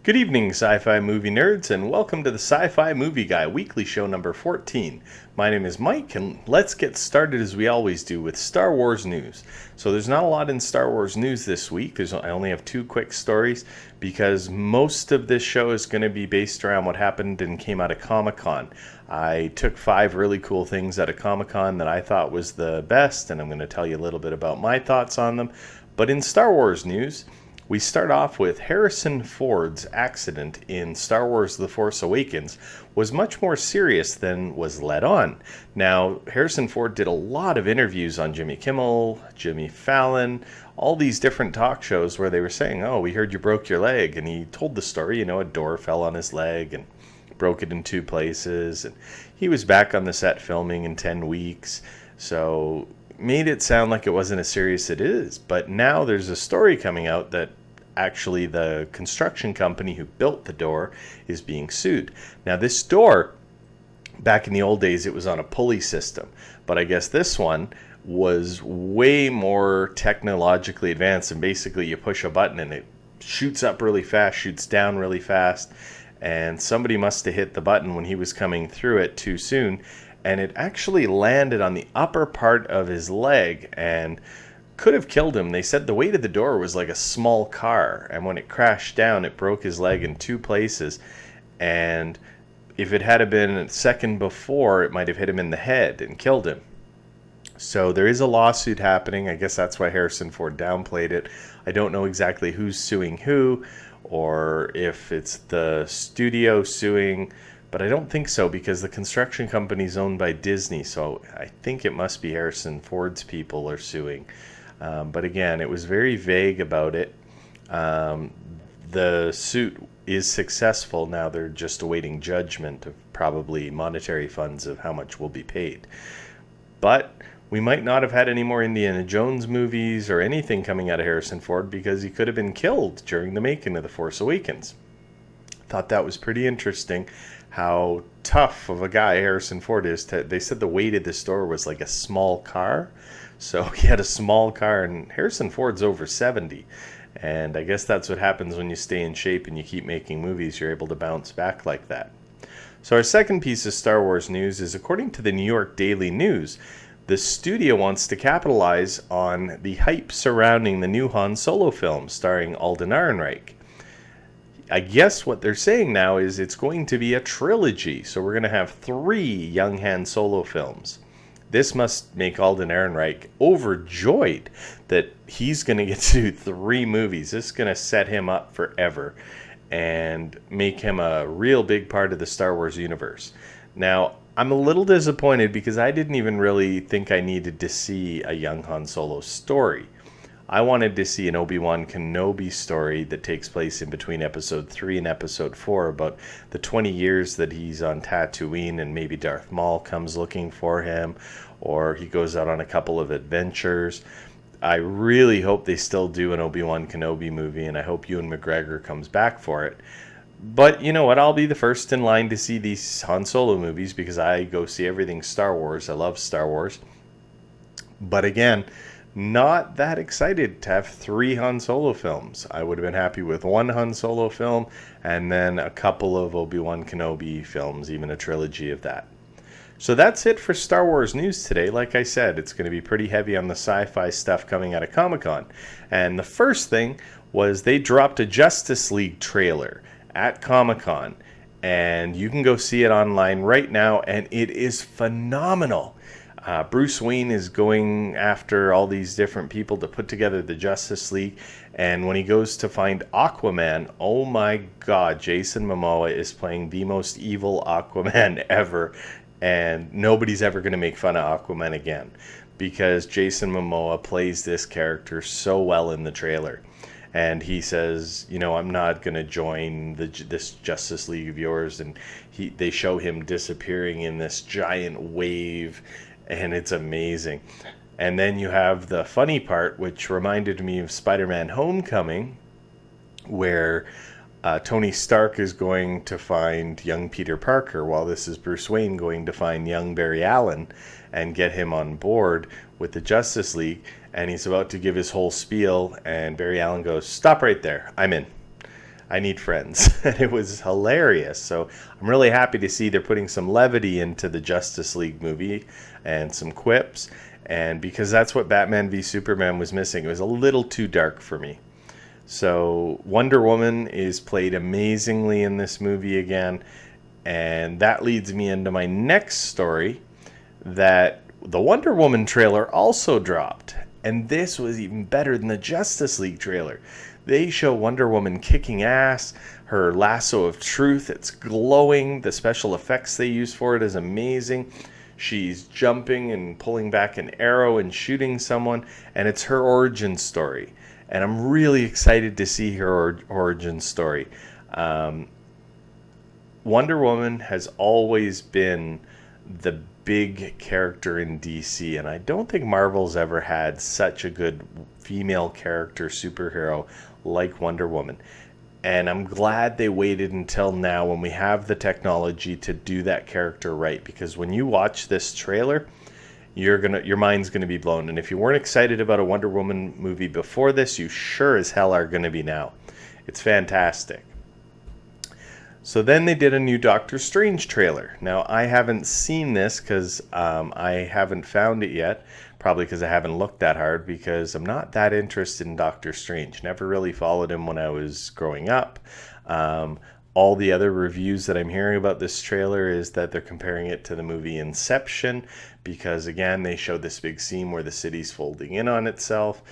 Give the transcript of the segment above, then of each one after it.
Good evening, sci-fi movie nerds, and welcome to the Sci-Fi Movie Guy weekly show number 14. My name is Mike, and let's get started as we always do with Star Wars news. So there's not a lot in Star Wars news this week. I only have two quick stories because most of this show is going to be based around what happened and came out of Comic-Con. I took 5 really cool things out of Comic-Con that I thought was the best, and I'm going to tell you a little bit about my thoughts on them. But in Star Wars news, we start off with Harrison Ford's accident in Star Wars The Force Awakens was much more serious than was let on. Now, Harrison Ford did a lot of interviews on Jimmy Kimmel, Jimmy Fallon, all these different talk shows where they were saying, oh, we heard you broke your leg. And he told the story, a door fell on his leg and broke it in 2 places. And he was back on the set filming in 10 weeks. So made it sound like it wasn't as serious as it is, but now there's a story coming out that actually the construction company who built the door is being sued. Now this door, back in the old days, it was on a pulley system, but I guess this one was way more technologically advanced, and basically you push a button and it shoots up really fast, shoots down really fast, and somebody must have hit the button when he was coming through it too soon, and it actually landed on the upper part of his leg and could have killed him. They said the weight of the door was like a small car, and when it crashed down, it broke his leg in 2 places, and if it had been a second before, it might have hit him in the head and killed him. So there is a lawsuit happening. I guess that's why Harrison Ford downplayed it. I don't know exactly who's suing who, or if it's the studio suing, but I don't think so, because the construction company is owned by Disney, so I think it must be Harrison Ford's people are suing. But again, it was very vague about it. The suit is successful. Now they're just awaiting judgment of probably monetary funds of how much will be paid. But we might not have had any more Indiana Jones movies or anything coming out of Harrison Ford because he could have been killed during the making of The Force Awakens. Thought that was pretty interesting, how tough of a guy Harrison Ford is. They said the weight of this door was like a small car. So he had a small car, and Harrison Ford's over 70. And I guess that's what happens when you stay in shape and you keep making movies. You're able to bounce back like that. So our second piece of Star Wars news is, according to the New York Daily News, the studio wants to capitalize on the hype surrounding the new Han Solo film starring Alden Ehrenreich. I guess what they're saying now is it's going to be a trilogy. So we're going to have 3 young Han Solo films. This must make Alden Ehrenreich overjoyed that he's going to get to do 3 movies. This is going to set him up forever and make him a real big part of the Star Wars universe. Now, I'm a little disappointed because I didn't even really think I needed to see a young Han Solo story. I wanted to see an Obi-Wan Kenobi story that takes place in between episode 3 and episode 4 about the 20 years that he's on Tatooine, and maybe Darth Maul comes looking for him, or he goes out on a couple of adventures. I really hope they still do an Obi-Wan Kenobi movie, and I hope Ewan McGregor comes back for it. But you know what? I'll be the first in line to see these Han Solo movies because I go see everything Star Wars. I love Star Wars. But again, not that excited to have 3 Han Solo films. I would have been happy with 1 Han Solo film and then a couple of Obi-Wan Kenobi films, even a trilogy of that. So that's it for Star Wars news today. Like I said, it's going to be pretty heavy on the sci-fi stuff coming out of Comic-Con. And the first thing was they dropped a Justice League trailer at Comic-Con. And you can go see it online right now, and it is phenomenal. Bruce Wayne is going after all these different people to put together the Justice League, and when he goes to find Aquaman, oh my god, Jason Momoa is playing the most evil Aquaman ever, and nobody's ever going to make fun of Aquaman again, because Jason Momoa plays this character so well in the trailer. And he says, I'm not going to join this Justice League of yours, and they show him disappearing in this giant wave, and it's amazing. And then you have the funny part, which reminded me of Spider-Man Homecoming, where Tony Stark is going to find young Peter Parker, while this is Bruce Wayne going to find young Barry Allen and get him on board with the Justice League. And he's about to give his whole spiel, and Barry Allen goes, "Stop right there. I'm in. I need friends." And it was hilarious. So I'm really happy to see they're putting some levity into the Justice League movie and some quips. And because that's what Batman v Superman was missing. It was a little too dark for me. So Wonder Woman is played amazingly in this movie again. And that leads me into my next story, that the Wonder Woman trailer also dropped. And this was even better than the Justice League trailer. They show Wonder Woman kicking ass, her lasso of truth, it's glowing. The special effects they use for it is amazing. She's jumping and pulling back an arrow and shooting someone, and it's her origin story. And I'm really excited to see her origin story. Wonder Woman has always been the big character in DC, and I don't think Marvel's ever had such a good female character superhero like Wonder Woman. And I'm glad they waited until now when we have the technology to do that character right, because when you watch this trailer, your mind's gonna be blown. And if you weren't excited about a Wonder Woman movie before this, you sure as hell are gonna be now. It's fantastic. So then they did a new Doctor Strange trailer. Now, I haven't seen this because I haven't found it yet. Probably because I haven't looked that hard, because I'm not that interested in Doctor Strange. Never really followed him when I was growing up. All the other reviews that I'm hearing about this trailer is that they're comparing it to the movie Inception, because, again, they showed this big scene where the city's folding in on itself.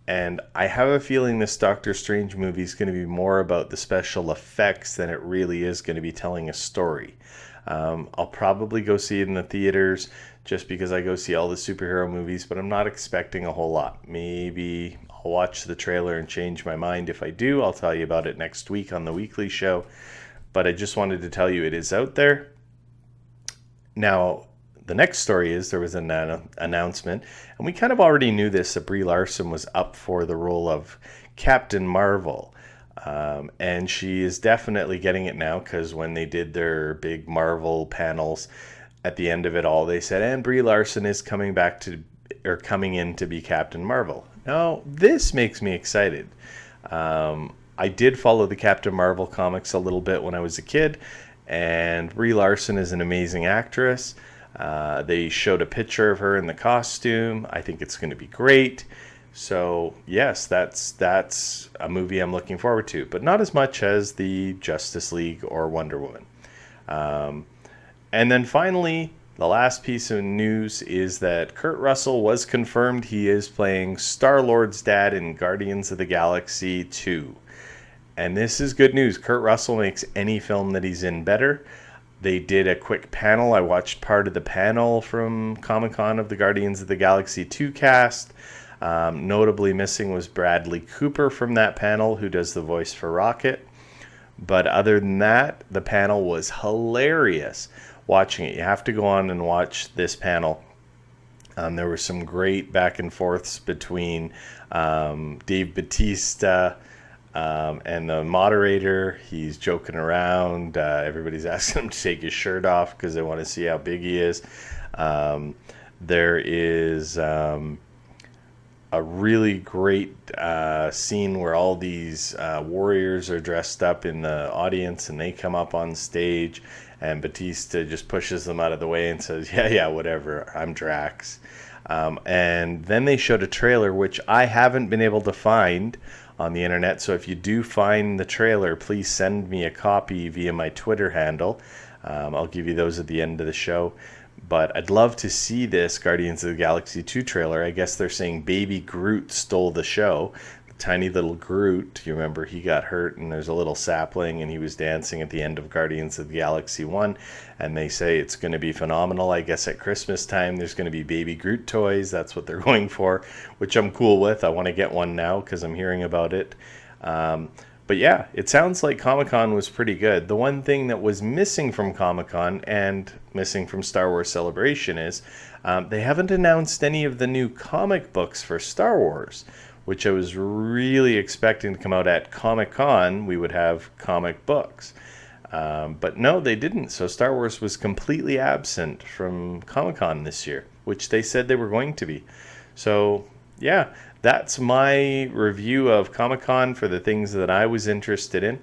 And I have a feeling this Doctor Strange movie is going to be more about the special effects than it really is going to be telling a story. I'll probably go see it in the theaters just because I go see all the superhero movies, but I'm not expecting a whole lot. Maybe I'll watch the trailer and change my mind. If I do, I'll tell you about it next week on the weekly show. But I just wanted to tell you it is out there. Now, the next story is there was an announcement, and we kind of already knew this, that Brie Larson was up for the role of Captain Marvel. And she is definitely getting it now, because when they did their big Marvel panels, at the end of it all, they said, and Brie Larson is coming in to be Captain Marvel. Now, this makes me excited. I did follow the Captain Marvel comics a little bit when I was a kid, and Brie Larson is an amazing actress. They showed a picture of her in the costume. I think it's going to be great. So, yes, that's a movie I'm looking forward to, but not as much as the Justice League or Wonder Woman. And then finally, the last piece of news is that Kurt Russell was confirmed he is playing Star-Lord's dad in Guardians of the Galaxy 2. And this is good news. Kurt Russell makes any film that he's in better. They did a quick panel. I watched part of the panel from Comic-Con of the Guardians of the Galaxy 2 cast. Notably missing was Bradley Cooper from that panel, who does the voice for Rocket. But other than that, the panel was hilarious. Watching it, you have to go on and watch this panel. There were some great back and forths between Dave Bautista and the moderator. He's joking around. Everybody's asking him to take his shirt off because they want to see how big he is. There is a really great scene where all these warriors are dressed up in the audience, and they come up on stage, and Batista just pushes them out of the way and says, yeah, whatever, I'm Drax. And then they showed a trailer, which I haven't been able to find on the internet. So if you do find the trailer, please send me a copy via my Twitter handle. I'll give you those at the end of the show. But I'd love to see this Guardians of the Galaxy 2 trailer. I guess they're saying Baby Groot stole the show. The tiny little Groot, you remember he got hurt and there's a little sapling and he was dancing at the end of Guardians of the Galaxy 1. And they say it's going to be phenomenal. I guess at Christmas time there's going to be Baby Groot toys. That's what they're going for, which I'm cool with. I want to get one now because I'm hearing about it. But yeah, it sounds like Comic-Con was pretty good. The one thing that was missing from Comic-Con and missing from Star Wars Celebration is they haven't announced any of the new comic books for Star Wars, which I was really expecting to come out at Comic-Con. We would have comic books. But no, they didn't. So Star Wars was completely absent from Comic-Con this year, which they said they were going to be. So yeah, that's my review of Comic-Con for the things that I was interested in.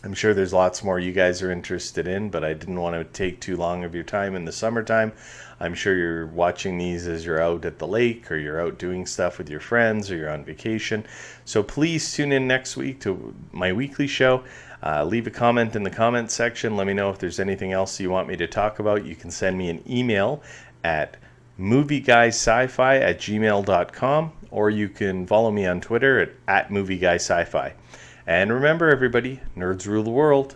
I'm sure there's lots more you guys are interested in, but I didn't want to take too long of your time in the summertime. I'm sure you're watching these as you're out at the lake or you're out doing stuff with your friends or you're on vacation. So please tune in next week to my weekly show. Leave a comment in the comment section. Let me know if there's anything else you want me to talk about. You can send me an email at movieguysyfi@gmail.com, or you can follow me on Twitter at movieguysyfi. And remember, everybody, nerds rule the world.